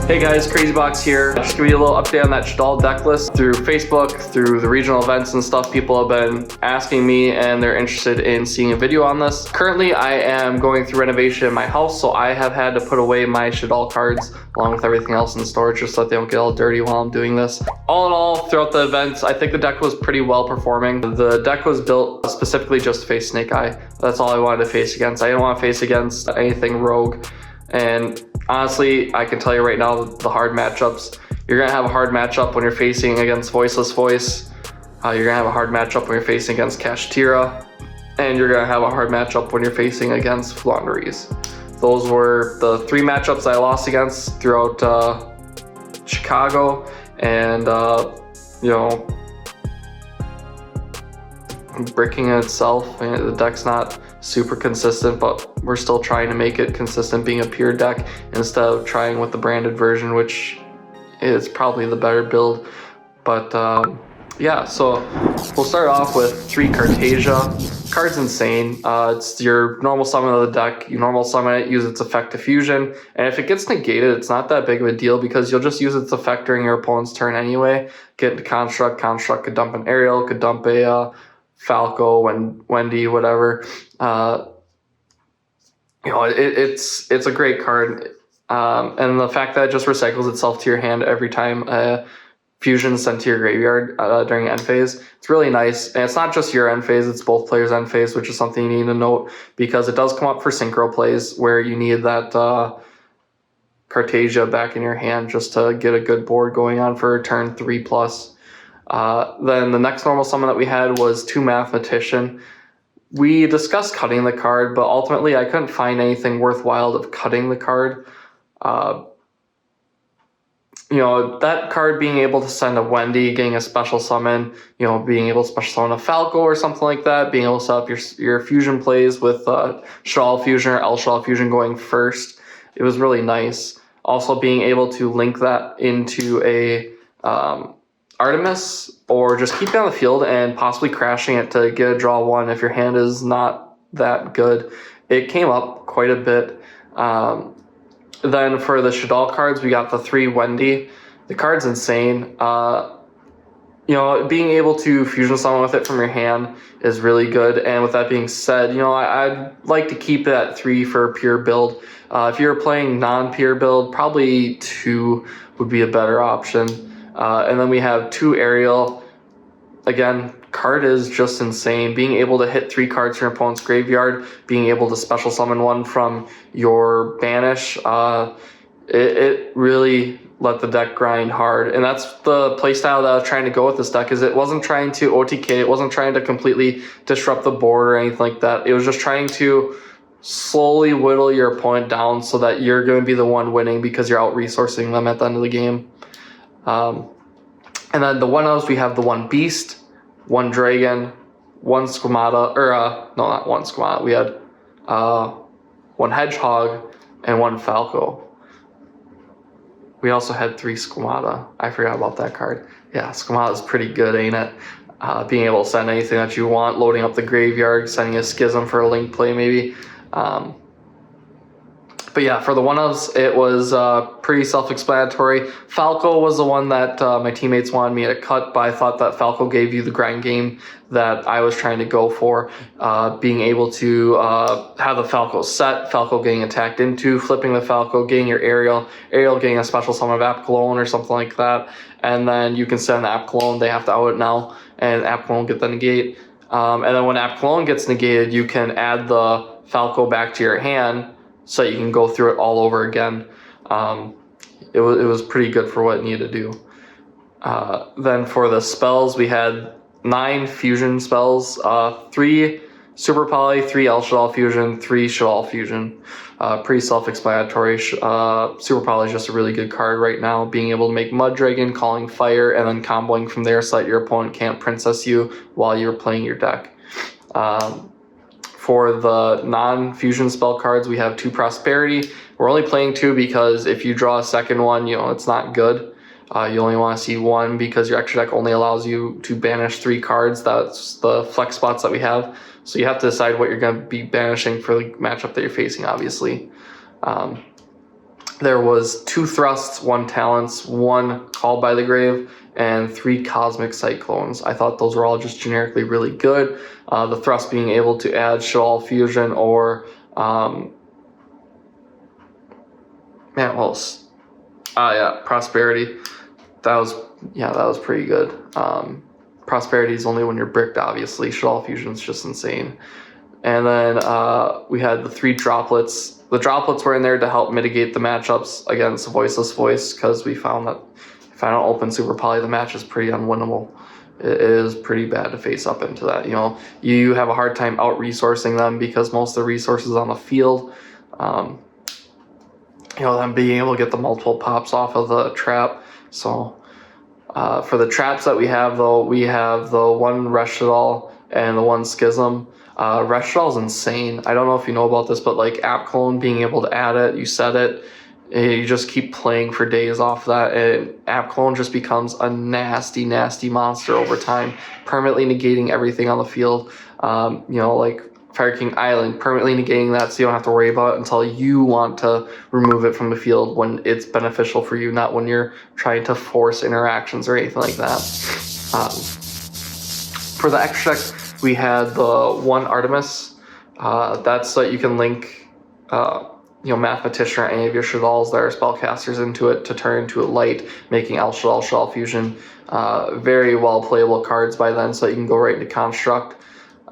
Hey guys, CrazyBox here. Just give you a little update on that SHADDOLL deck list. Through Facebook, through the regional events and stuff, people have been asking me and they're interested in seeing a video on this. Currently, I am going through renovation in my house, so I have had to put away my SHADDOLL cards along with everything else in storage just so that they don't get all dirty while I'm doing this. All in all, throughout the events, I think the deck was pretty well performing. The deck was built specifically just to face Snake Eye. That's all I wanted to face against. I didn't want to face against anything rogue. And honestly, I can tell you right now, the hard matchups, you're going to have a hard matchup when you're facing against Voiceless Voice. You're going to have a hard matchup when you're facing against Kashtira. And you're going to have a hard matchup when you're facing against wnax. Those were the three matchups I lost against throughout Chicago. And, you know, bricking in itself, the deck's not super consistent, but we're still trying to make it consistent being a pure deck instead of trying with the branded version, which is probably the better build. But yeah, so we'll start off with 3 Cartasia. Card's insane. It's your normal summon of the deck. You normal summon it, use its effect to fusion, and if it gets negated, it's not that big of a deal because you'll just use its effect during your opponent's turn anyway. Get into Construct. Construct could dump an Aerial, could dump a Falco and Wendy, whatever. You know, it's a great card, and the fact that it just recycles itself to your hand every time fusion is sent to your graveyard during end phase, it's really nice. And it's not just your end phase; it's both players' end phase, which is something you need to note because it does come up for synchro plays where you need that Cartasia back in your hand just to get a good board going on for turn 3+. Then the next normal summon that we had was 2 Mathematician. We discussed cutting the card, but ultimately I couldn't find anything worthwhile of cutting the card. You know, that card being able to send a Wendy, getting a special summon, you know, being able to special summon a Falco or something like that, being able to set up your fusion plays with SHADDOLL Fusion or SHADDOLL Fusion going first. It was really nice. Also being able to link that into a Artemis, or just keep it on the field and possibly crashing it to get a draw 1 if your hand is not that good. It came up quite a bit. Then for the SHADDOLL cards, we got the 3 Wendy. The card's insane. You know, being able to fusion summon with it from your hand is really good. And with that being said, you know, I'd like to keep it at 3 for a pure build. If you're playing non-pure build, probably 2 would be a better option. And then we have 2 Aerial. Again, card is just insane. Being able to hit 3 cards from your opponent's graveyard, being able to special summon one from your banish, it really let the deck grind hard. And that's the playstyle that I was trying to go with this deck, is it wasn't trying to OTK, it wasn't trying to completely disrupt the board or anything like that. It was just trying to slowly whittle your opponent down so that you're going to be the one winning because you're out-resourcing them at the end of the game. And then the 1-ofs, we have the 1 Beast, 1 Dragon, 1 Squamata, or no, not 1 Squamata. We had 1 Hedgehog and 1 Falco. We also had 3 Squamata. I forgot about that card. Yeah, Squamata is pretty good, ain't it? Being able to send anything that you want, loading up the graveyard, sending a Schism for a link play maybe. But yeah, for the 1-ofs, it was pretty self-explanatory. Falco was the one that my teammates wanted me to cut, but I thought that Falco gave you the grind game that I was trying to go for. Being able to have the Falco set, Falco getting attacked into, flipping the Falco, getting your Aerial getting a special summon of App Cologne or something like that. And then you can send App Cologne, they have to out it now, and App Cologne get the negate. And then when App Cologne gets negated, you can add the Falco back to your hand, so you can go through it all over again. It was pretty good for what it needed to do. Then for the spells, we had 9 fusion spells, 3 Super Poly, 3 SHADDOLL Fusion, 3 SHADDOLL Fusion. Pretty self-explanatory. Super Poly is just a really good card right now. Being able to make Mud Dragon, calling Fire, and then comboing from there so that your opponent can't Princess you while you're playing your deck. For the non-fusion spell cards, we have 2 Prosperity. We're only playing 2 because if you draw a second one, you know, it's not good. You only want to see 1 because your extra deck only allows you to banish 3 cards. That's the flex spots that we have. So you have to decide what you're going to be banishing for the matchup that you're facing, obviously. there was 2 Thrusts, 1 Talents, 1 Called by the Grave, and 3 Cosmic Cyclones. I thought those were all just generically really good. The Thrust being able to add Shaddoll Fusion or Prosperity. That was pretty good. Prosperity is only when you're bricked, obviously. Shaddoll Fusion is just insane. And then we had the 3 Droplets. The Droplets were in there to help mitigate the matchups against Voiceless Voice, because we found that if I don't open Super Poly, the match is pretty unwinnable. It is pretty bad to face up into that. You have a hard time out-resourcing them because most of the resources on the field, them being able to get the multiple pops off of the trap. So for the traps that we have, though, we have the 1 Reshadol and the 1 Schism. Reshadol is insane. I don't know if you know about this, but like App Clone, being able to add it, you set it, you just keep playing for days off that, and App Clone just becomes a nasty, nasty monster over time, permanently negating everything on the field. Like Fire King Island, permanently negating that, so you don't have to worry about it until you want to remove it from the field when it's beneficial for you, not when you're trying to force interactions or anything like that. For the extra deck, we had the 1 Artemis. That's so that you can link, Mathematician or any of your Shaddolls that are spellcasters into it to turn into a light, making Shaddoll Fusion. Very well playable cards by then, so you can go right into Construct.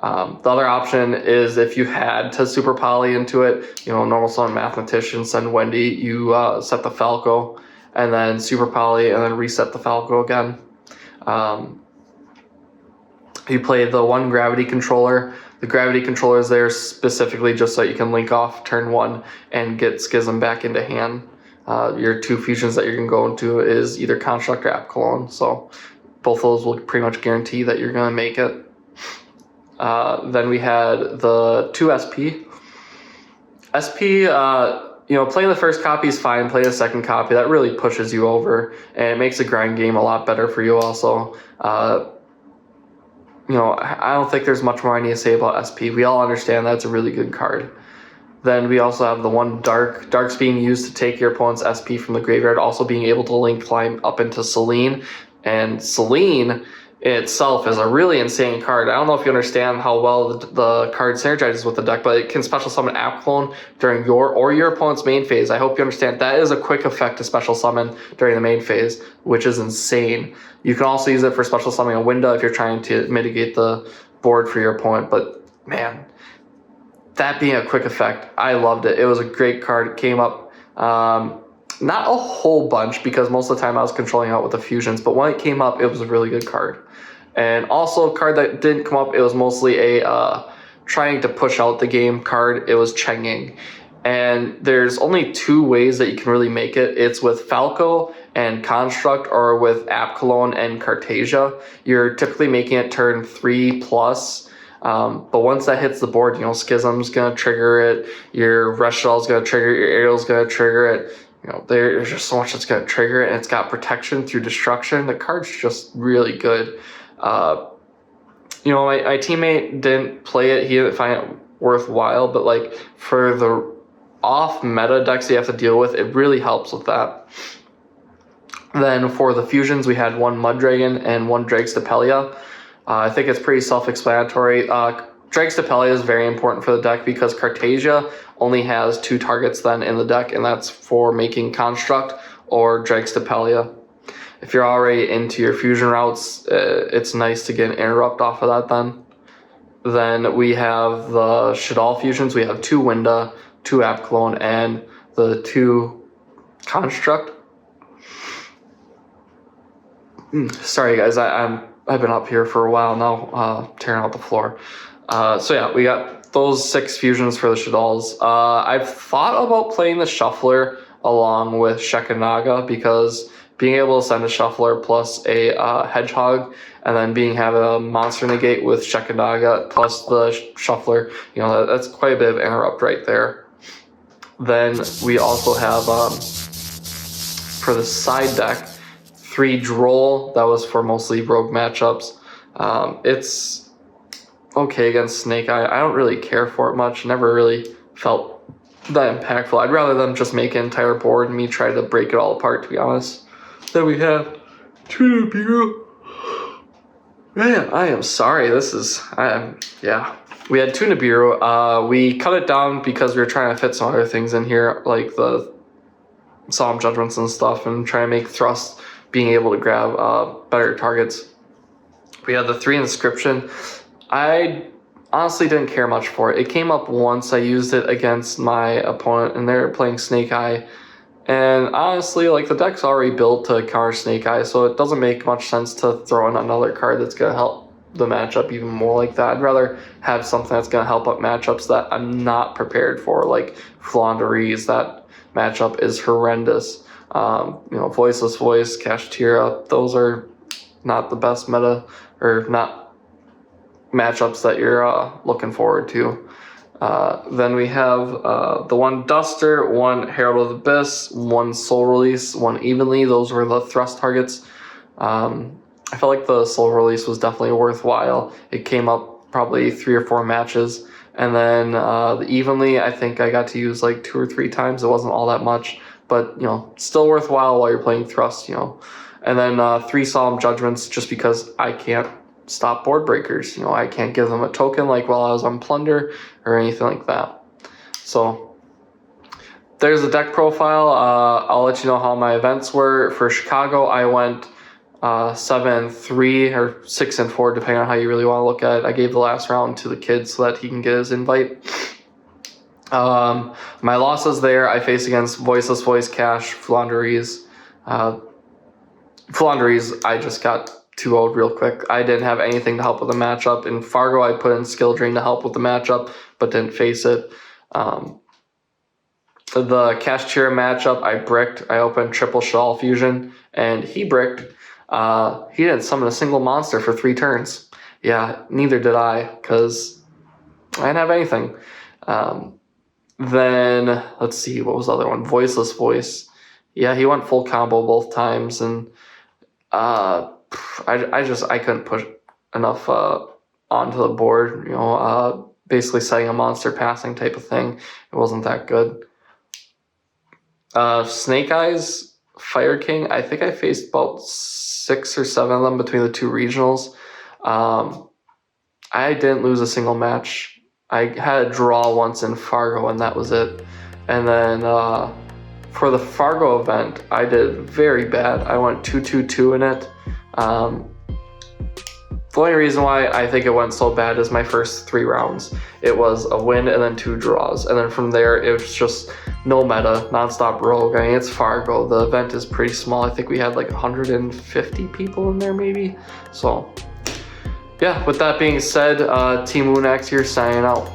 The other option is if you had to Super Poly into it, normal summon Mathematician, send Wendy, you set the Falco, and then Super Poly, and then reset the Falco again. You play the 1 Gravity Controller. The Gravity Controller is there specifically just so you can link off turn 1 and get Schism back into hand. Your 2 fusions that you're going to go into is either Construct or App Clone, so both of those will pretty much guarantee that you're going to make it. Then we had the 2 SP. SP, playing the first copy is fine. Playing the second copy, that really pushes you over, and it makes the grind game a lot better for you also. I don't think there's much more I need to say about SP. We all understand that's a really good card. Then we also have the 1 Dark. Dark's being used to take your opponent's SP from the graveyard, also being able to link climb up into Selene. And Selene itself is a really insane card. I don't know if you understand how well the card synergizes with the deck, but it can special summon App Clone during your opponent's main phase. I hope you understand that is a quick effect to special summon during the main phase, which is insane. You can also use it for special summoning a window if you're trying to mitigate the board for your opponent, but man, that being a quick effect, I loved it. It was a great card. It came up not a whole bunch because most of the time I was controlling out with the fusions, but when it came up, it was a really good card. And also a card that didn't come up, it was mostly a trying to push out the game card. It was Chenging. And there's only 2 ways that you can really make it. It's with Falco and Construct, or with App Clone and Cartasia. You're typically making it turn 3+. But once that hits the board, Schism's going to trigger it. Your Reshadol's going to trigger it. Your Ariel's going to trigger it. There's just so much that's going to trigger it, and it's got protection through destruction. The card's just really good. My teammate didn't play it. He didn't find it worthwhile, but like for the off-meta decks you have to deal with, it really helps with that. Then for the fusions, we had 1 Muddragon and 1 Dragstapelia. I think it's pretty self-explanatory. Dragstapelia is very important for the deck because Cartasia only has 2 targets then in the deck, and that's for making Construct or Dragstapelia. If you're already into your fusion routes, it's nice to get an interrupt off of that then. Then we have the Shaddoll fusions. We have 2 Winda, 2 App Clone, and the 2 Construct. Sorry guys, I've been up here for a while now, tearing out the floor. We got those 6 fusions for the Shaddolls. I've thought about playing the Shuffler along with Shekanaga because being able to send a Shuffler plus a Hedgehog, and then have a monster negate with Shekanaga plus the Shuffler, that's quite a bit of interrupt right there. Then we also have, for the side deck, 3 Droll. That was for mostly rogue matchups. It's okay against Snake Eye. I don't really care for it much. Never really felt that impactful. I'd rather them just make an entire board and me try to break it all apart, to be honest. Then we have two Nibiru. Man, I am sorry. Yeah. We had two Nibiru. We cut it down because we were trying to fit some other things in here, like the Solemn Judgments and stuff, and try to make Thrust being able to grab better targets. We had the 3 Inscription. I honestly didn't care much for it. It came up once. I used it against my opponent, and they were playing Snake Eye. And honestly, like, the deck's already built to counter Snake Eye, so it doesn't make much sense to throw in another card that's going to help the matchup even more like that. I'd rather have something that's going to help up matchups that I'm not prepared for, like Flaunderies. That matchup is horrendous. Voiceless Voice, Kashtira, those are not the best meta, or not matchups that you're looking forward to. Then we have the 1 Duster, 1 Herald of the Abyss, 1 Soul Release, 1 Evenly. Those were the thrust targets. I felt like the Soul Release was definitely worthwhile. It came up probably 3 or 4 matches. And then the Evenly, I think I got to use like 2 or 3 times. It wasn't all that much, but still worthwhile while you're playing thrust. And then 3 Solemn Judgments, just because I can't stop board breakers. I can't give them a token like while I was on Plunder or anything like that. So there's the deck profile. I'll let you know how my events were. For Chicago, I went 7-3 or 6-4, depending on how you really want to look at it. I gave the last round to the kid so that he can get his invite. My losses there, I faced against Voiceless Voice, Cash, Flaunderies. Flaunderies, I just got 2-0'd real quick. I didn't have anything to help with the matchup. In Fargo, I put in Skill Drain to help with the matchup, but didn't face it. The Kashtira matchup, I bricked. I opened triple Shaddoll Fusion, and he bricked. He didn't summon a single monster for 3 turns. Yeah, neither did I, because I didn't have anything. Then, let's see, what was the other one? Voiceless Voice. Yeah, he went full combo both times, and I couldn't push enough onto the board, basically setting a monster passing type of thing. It wasn't that good. Snake Eyes, Fire King, I think I faced about 6 or 7 of them between the 2 regionals. I didn't lose a single match. I had a draw once in Fargo, and that was it. And then for the Fargo event, I did very bad. I went 2-2-2 in it. The only reason why I think it went so bad is my first 3 rounds. It was a win and then 2 draws. And then from there, it was just no meta, nonstop rogue. I mean, it's Fargo. The event is pretty small. I think we had like 150 people in there maybe. So yeah, with that being said, Team WUNAX here signing out.